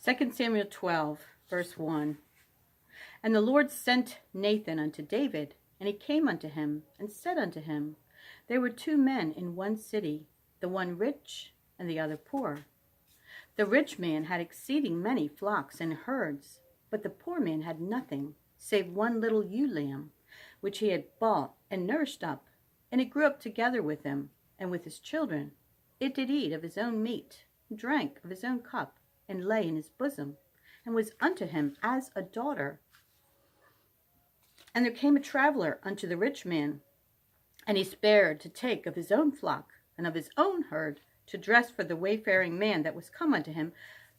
2 Samuel 12, verse 1. And the Lord sent Nathan unto David, and he came unto him, and said unto him, There were two men in one city, the one rich, and the other poor. The rich man had exceeding many flocks and herds, but the poor man had nothing, save one little ewe lamb, which he had bought and nourished up, and it grew up together with him, and with his children. It did eat of his own meat, drank of his own cup, and lay in his bosom, and was unto him as a daughter. And there came a traveler unto the rich man, and he spared to take of his own flock and of his own herd to dress for the wayfaring man that was come unto him,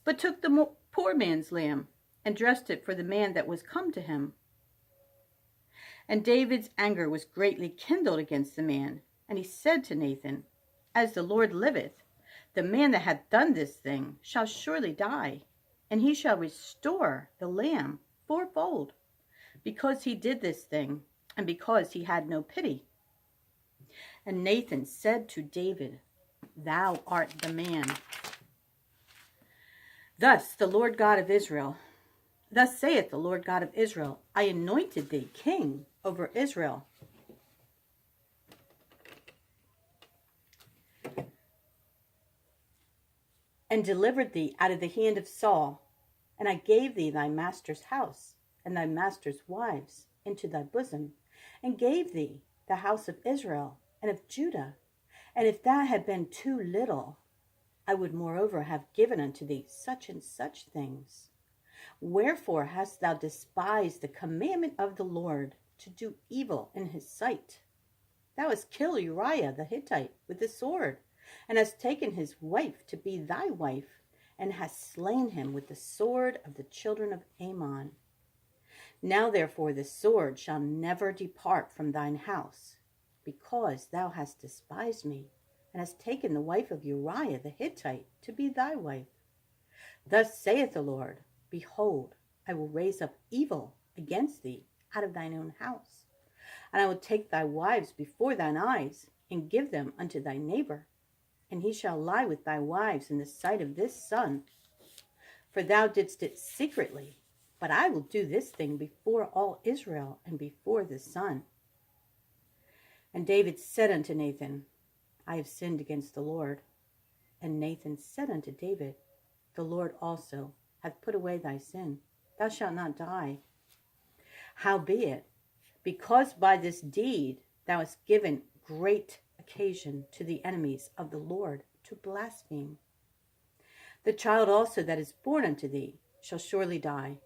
but took the poor man's lamb, and dressed it for the man that was come to him. And David's anger was greatly kindled against the man, and he said to Nathan, As the Lord liveth, the man that hath done this thing shall surely die, and he shall restore the lamb fourfold, because he did this thing, and because he had no pity. And Nathan said to David, Thou art the man. Thus saith the Lord God of Israel, I anointed thee king over Israel. And delivered thee out of the hand of Saul, and I gave thee thy master's house, and thy master's wives into thy bosom, and gave thee the house of Israel and of Judah. And if that had been too little, I would moreover have given unto thee such and such things. Wherefore hast thou despised the commandment of the Lord, to do evil in his sight? Thou hast killed Uriah the Hittite with the sword, and hast taken his wife to be thy wife, and hast slain him with the sword of the children of Ammon. Now therefore the sword shall never depart from thine house, because thou hast despised me, and hast taken the wife of Uriah the Hittite to be thy wife. Thus saith the Lord, Behold, I will raise up evil against thee out of thine own house, and I will take thy wives before thine eyes, and give them unto thy neighbor, and he shall lie with thy wives in the sight of this sun. For thou didst it secretly, but I will do this thing before all Israel and before the sun. And David said unto Nathan, I have sinned against the Lord. And Nathan said unto David, The Lord also hath put away thy sin. Thou shalt not die. Howbeit, because by this deed thou hast given great occasion to the enemies of the Lord to blaspheme, the child also that is born unto thee shall surely die.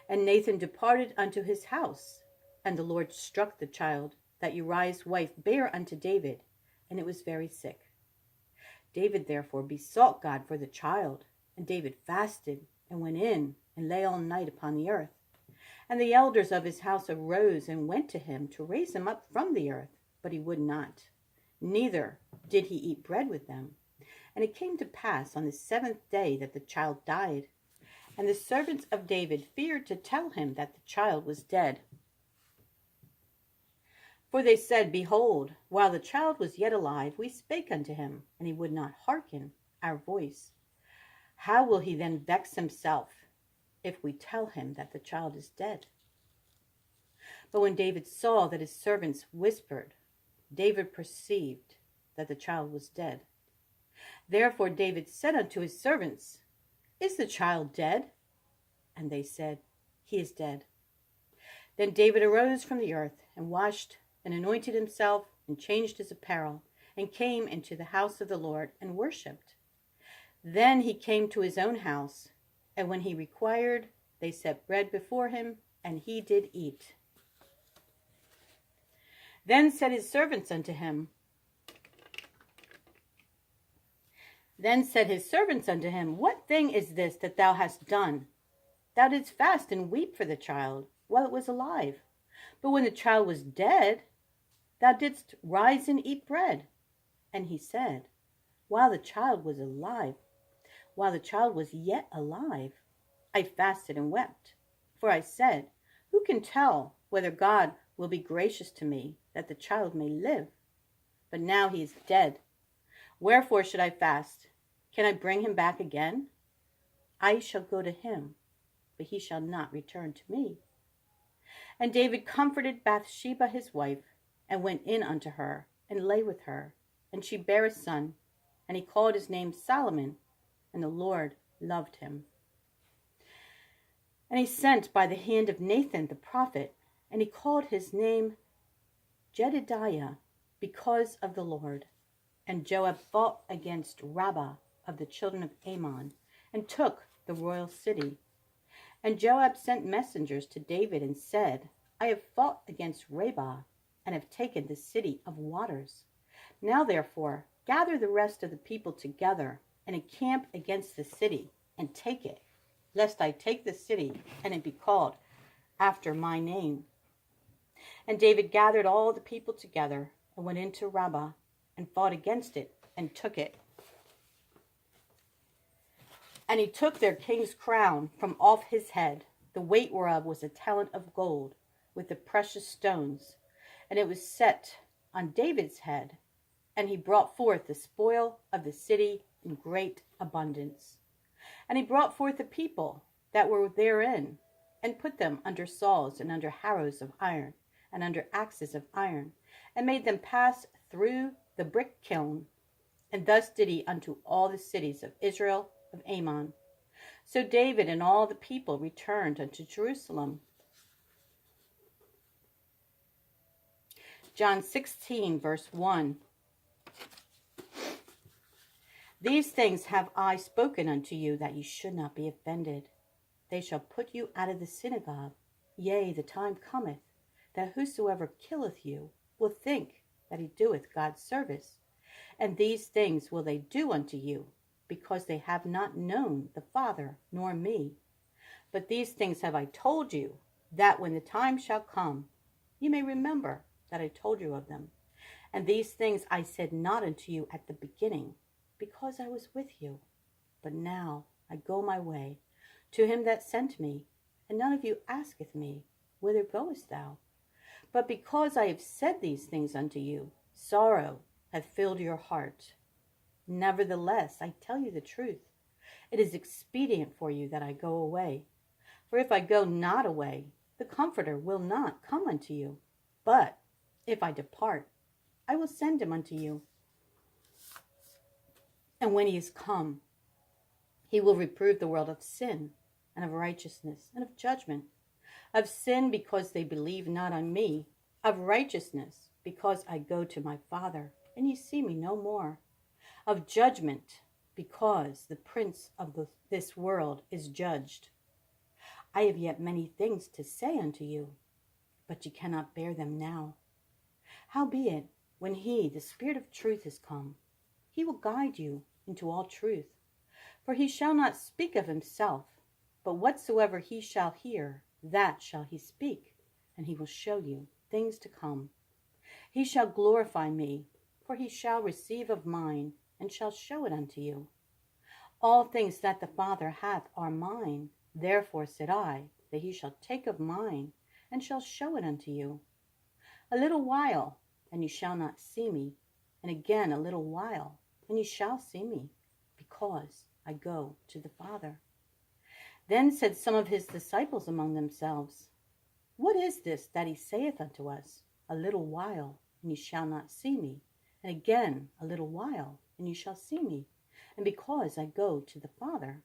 And Nathan departed unto his house, and the Lord struck the child that Uriah's wife bare unto David, and it was very sick. David therefore besought God for the child, and David fasted, and went in, and lay all night upon the earth. And the elders of his house arose, and went to him to raise him up from the earth, but he would not, neither did he eat bread with them. And it came to pass on the 7th day that the child died, and the servants of David feared to tell him that the child was dead. For they said, Behold, while the child was yet alive, we spake unto him, and he would not hearken our voice. How will he then vex himself, if we tell him that the child is dead? But when David saw that his servants whispered, David perceived that the child was dead. Therefore David said unto his servants, Is the child dead? And they said, He is dead. Then David arose from the earth, and washed, and anointed himself, and changed his apparel, and came into the house of the Lord, and worshipped. Then he came to his own house, and when he required, they set bread before him, and he did eat. Then said his servants unto him, What thing is this that thou hast done? Thou didst fast and weep for the child while it was alive. But when the child was dead, thou didst rise and eat bread. And he said, While the child was yet alive, I fasted and wept. For I said, Who can tell whether God will be gracious to me, that the child may live? But now he is dead. Wherefore should I fast? Can I bring him back again? I shall go to him, but he shall not return to me. And David comforted Bathsheba his wife, and went in unto her, and lay with her. And she bare a son, and he called his name Solomon, and the Lord loved him. And he sent by the hand of Nathan the prophet, and he called his name Jedidiah, because of the Lord. And Joab fought against Rabbah of the children of Ammon, and took the royal city. And Joab sent messengers to David, and said, I have fought against Rabbah, and have taken the city of waters. Now therefore gather the rest of the people together, and encamp against the city, and take it, lest I take the city, and it be called after my name. And David gathered all the people together, and went into Rabbah, and fought against it, and took it. And he took their king's crown from off his head, the weight whereof was a talent of gold, with the precious stones, and it was set on David's head. And he brought forth the spoil of the city in great abundance. And he brought forth the people that were therein, and put them under saws, and under harrows of iron, and under axes of iron, and made them pass through the brick kiln. And thus did he unto all the cities of Israel of Ammon. So David and all the people returned unto Jerusalem. John 16, verse 1. These things have I spoken unto you, that ye should not be offended. They shall put you out of the synagogue. Yea, the time cometh, that whosoever killeth you will think that he doeth God's service. And these things will they do unto you, because they have not known the Father nor me. But these things have I told you, that when the time shall come, you may remember that I told you of them. And these things I said not unto you at the beginning, because I was with you. But now I go my way to him that sent me, and none of you asketh me, Whither goest thou? But because I have said these things unto you, sorrow hath filled your heart. Nevertheless, I tell you the truth. It is expedient for you that I go away. For if I go not away, the Comforter will not come unto you. But if I depart, I will send him unto you. And when he is come, he will reprove the world of sin, and of righteousness, and of judgment. Of sin, because they believe not on me. Of righteousness, because I go to my Father, and ye see me no more. Of judgment, because the prince of this world is judged. I have yet many things to say unto you, but ye cannot bear them now. Howbeit, when he, the Spirit of truth, is come, he will guide you into all truth. For he shall not speak of himself, but whatsoever he shall hear, that shall he speak, and he will show you things to come. He shall glorify me, for he shall receive of mine, and shall show it unto you. All things that the Father hath are mine. Therefore said I, that he shall take of mine, and shall show it unto you. A little while, and ye shall not see me, and again a little while, and ye shall see me, because I go to the Father. Then said some of his disciples among themselves, What is this that he saith unto us? A little while, and ye shall not see me, and again a little while, and ye shall see me, and because I go to the Father.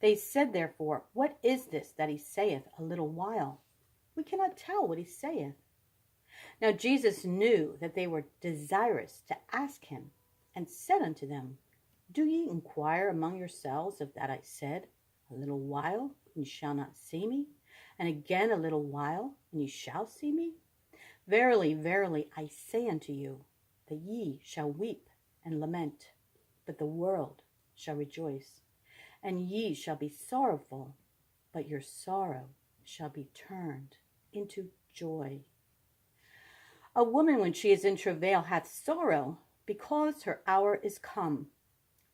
They said therefore, What is this that he saith a little while? We cannot tell what he saith. Now Jesus knew that they were desirous to ask him, and said unto them, Do ye inquire among yourselves of that I said, A little while, and ye shall not see me, and again a little while, and ye shall see me? Verily, verily, I say unto you, that ye shall weep and lament, but the world shall rejoice. And ye shall be sorrowful, but your sorrow shall be turned into joy. A woman, when she is in travail, hath sorrow, because her hour is come.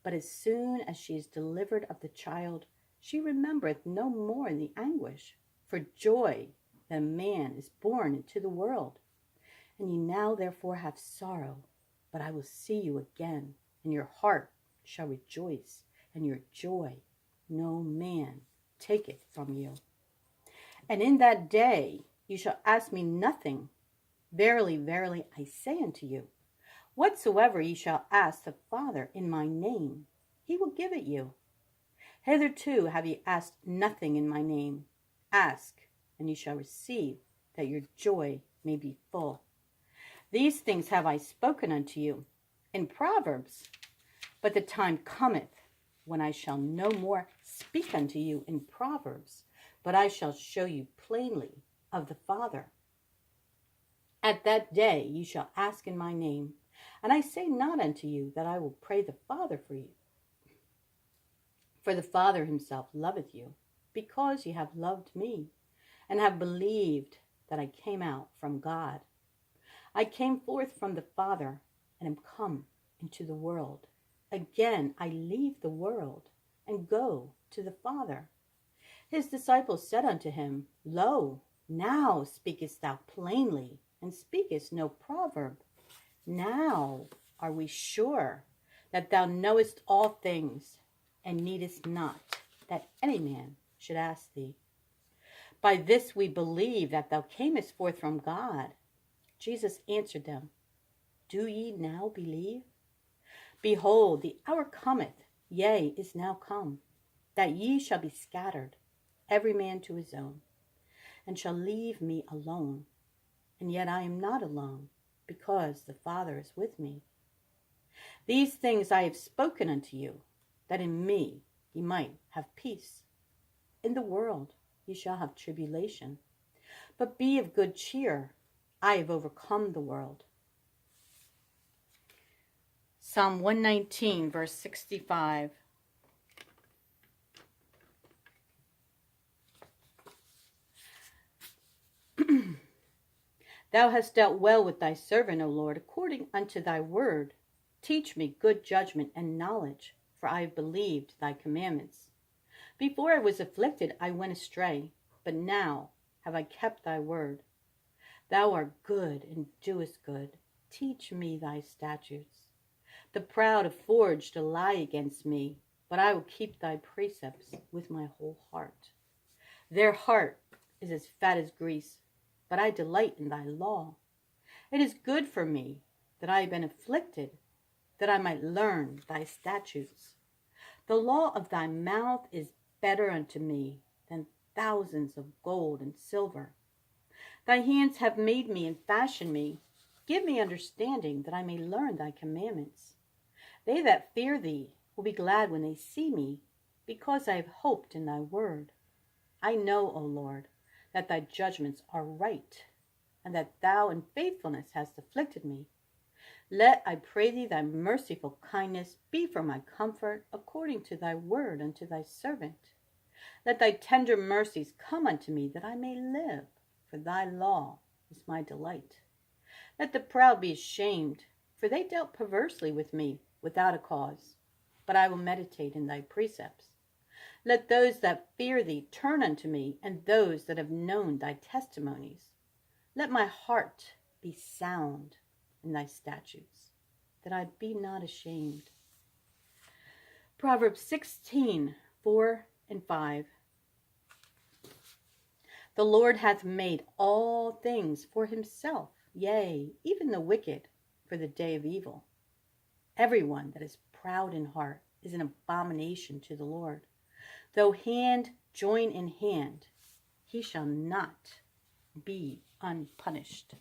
But as soon as she is delivered of the child, she remembereth no more the anguish, for joy that a man is born into the world. And ye now therefore have sorrow, but I will see you again, and your heart shall rejoice, and your joy no man take it from you. And in that day you shall ask me nothing. Verily, verily, I say unto you, whatsoever ye shall ask the Father in my name, he will give it you. Hitherto have ye asked nothing in my name. Ask, and ye shall receive, that your joy may be full. These things have I spoken unto you in Proverbs, but the time cometh when I shall no more speak unto you in Proverbs, but I shall show you plainly of the Father. At that day you shall ask in my name, and I say not unto you that I will pray the Father for you. For the Father himself loveth you, because ye have loved me, and have believed that I came out from God. I came forth from the Father, and am come into the world. Again I leave the world, and go to the Father. His disciples said unto him, Lo, now speakest thou plainly, and speakest no proverb. Now are we sure that thou knowest all things, and needest not that any man should ask thee. By this we believe that thou camest forth from God. Jesus answered them, Do ye now believe? Behold, the hour cometh, yea, is now come, that ye shall be scattered, every man to his own, and shall leave me alone. And yet I am not alone, because the Father is with me. These things I have spoken unto you, that in me ye might have peace. In the world ye shall have tribulation, but be of good cheer. I have overcome the world. Psalm 119, verse 65. Thou hast dealt well with thy servant, O Lord, according unto thy word. Teach me good judgment and knowledge, for I have believed thy commandments. Before I was afflicted, I went astray, but now have I kept thy word. Thou art good and doest good. Teach me thy statutes. The proud have forged a lie against me, but I will keep thy precepts with my whole heart. Their heart is as fat as grease, but I delight in thy law. It is good for me that I have been afflicted, that I might learn thy statutes. The law of thy mouth is better unto me than thousands of gold and silver. Thy hands have made me and fashioned me. Give me understanding, that I may learn thy commandments. They that fear thee will be glad when they see me, because I have hoped in thy word. I know, O Lord, that thy judgments are right, and that thou in faithfulness hast afflicted me. Let, I pray thee, thy merciful kindness be for my comfort, according to thy word unto thy servant. Let thy tender mercies come unto me, that I may live, for thy law is my delight. Let the proud be ashamed, for they dealt perversely with me without a cause. But I will meditate in thy precepts. Let those that fear thee turn unto me, and those that have known thy testimonies. Let my heart be sound in thy statutes, that I be not ashamed. Proverbs 16, 4 and 5. The Lord hath made all things for himself, yea, even the wicked for the day of evil. Everyone that is proud in heart is an abomination to the Lord. Though hand join in hand, he shall not be unpunished.